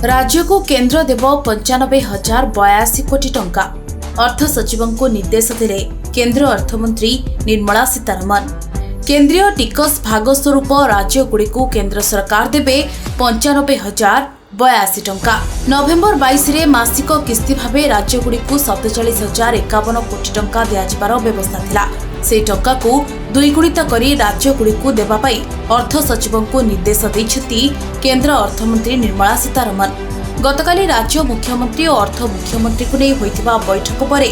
राज्य को केन्द्र देव 95,082 कोटी टंका। अर्थ सचिवों को निर्देश देले केन्द्र अर्थमंत्री निर्मला सीतारमण। केंद्रीय टिकस भाग स्वरूप राज्यगुड़ी को केन्द्र सरकार देबे 95,082 टंका। नवेम्बर 22 रे मासिक किस्ती भावे राज्यगुड़ी को 47,051 कोटी टंका दियाजिबार व्यवस्था थिला। से टंका को द्विगुणित करी राज्यगुड़ी को देबा पाई अर्थ सचिवों को निर्देश दैछथि केन्द्र अर्थमंत्री निर्मला सीतारमण। गतकाली राज्य मुख्यमंत्री और अर्थ मुख्यमंत्री को नहीं होइथिबा बैठक परे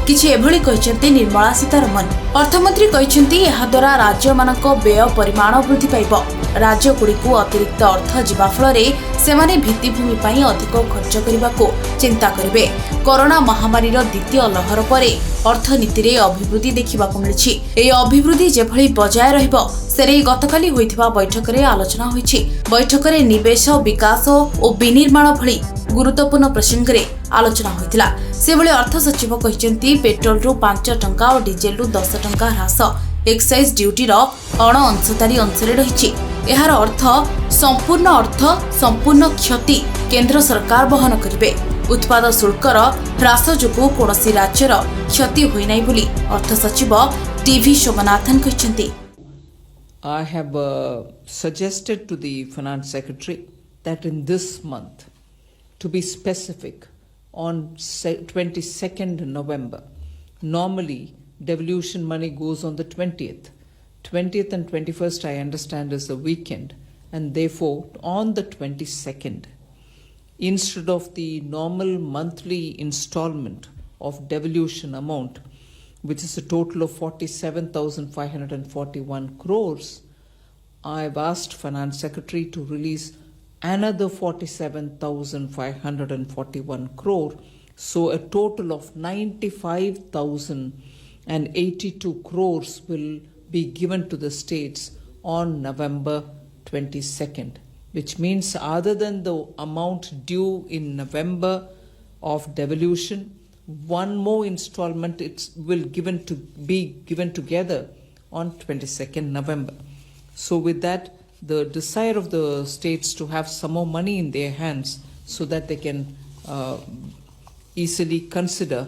किछि एभଳି कहिसेंती निर्मला सीतारमण। अर्थमंत्री कहिसेंती एहा द्वारा राज्य मानक व्यय परिमाण वृद्धि पाइबो। राज्यगुड़ी को अतिरिक्त अर्थ जिबा फलरे सेमाने भित्तिभूमि पई अधिक खर्च करबाको चिंता करिवे। कोरोना महामारी द्वितीय लहर परे अर्थनीति रे अभिवृद्धि देखिबाको मिलिछि। एई अभिवृद्धि जेभଳି बजाय रहिबो सेरे गतकाली होइथिबा बैठक रे आलोचना होइछि। बैठक रे निवेश विकास और विनिर्माण भଳି गुरुत्वपूर्ण प्रसंग रे आलोचना होइतिला। सेभଳି अर्थ सचिव कहिसेंती पेट्रोल रु 5 टंका और डीजेल रु 10 टंका ह्रास एक्साइज ड्यूटी रो अण अंशधारी अंशरे रहिछि। एहार अर्थ संपूर्ण क्षति केंद्र सरकार वहन करिवे। उत्पाद शुल्कर ह्रास जोगु कोनोसी राज्यर क्षति होई नै बोली अर्थ सचिव टीवी सोमनाथन कहिसेंती। I have suggested to the Finance Secretary that in this month, to be specific, on 22nd November, normally devolution money goes on the 20th. 20th and 21st I understand is a weekend, and therefore on the 22nd, instead of the normal monthly installment of devolution amount, which is a total of 47,541 crores, I've asked Finance Secretary to release another 47,541 crore, so a total of 95,082 crores will be given to the states on November 22nd, which means other than the amount due in November of devolution, one more installment will be given together on 22nd November. So with that, the desire of the states to have some more money in their hands so that they can easily consider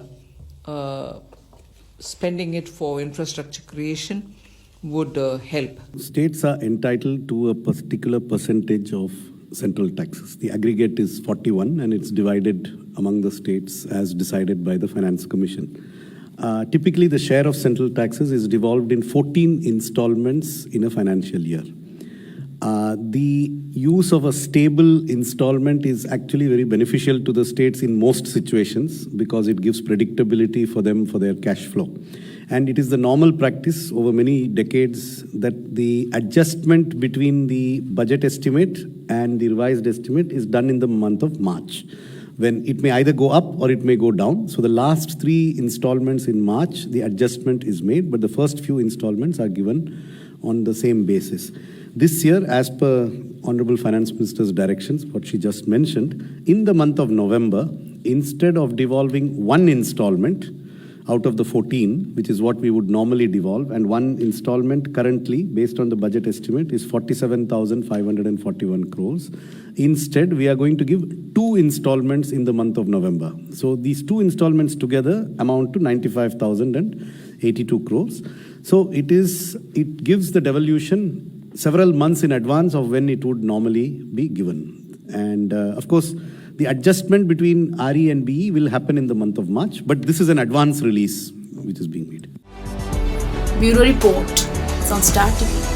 spending it for infrastructure creation would help. States are entitled to a particular percentage of central taxes. The aggregate is 41 and it's divided among the states as decided by the Finance Commission. Typically, the share of central taxes is devolved in 14 installments in a financial year. The use of a stable installment is actually very beneficial to the states in most situations because it gives predictability for them for their cash flow. And it is the normal practice over many decades that the adjustment between the budget estimate and the revised estimate is done in the month of March, when it may either go up or it may go down. So the last 3 installments in March, the adjustment is made, but the first few installments are given on the same basis. This year, as per Honorable Finance Minister's directions, what she just mentioned, in the month of November, instead of devolving one installment out of the 14, which is what we would normally devolve, and one installment currently, based on the budget estimate, is 47,541 crores. Instead, we are going to give 2 installments in the month of November. So these 2 installments together amount to 95,082 crores. So it gives the devolution several months in advance of when it would normally be given. And of course, the adjustment between RE and BE will happen in the month of March, but this is an advance release which is being made. Bureau Report, Sunstar TV.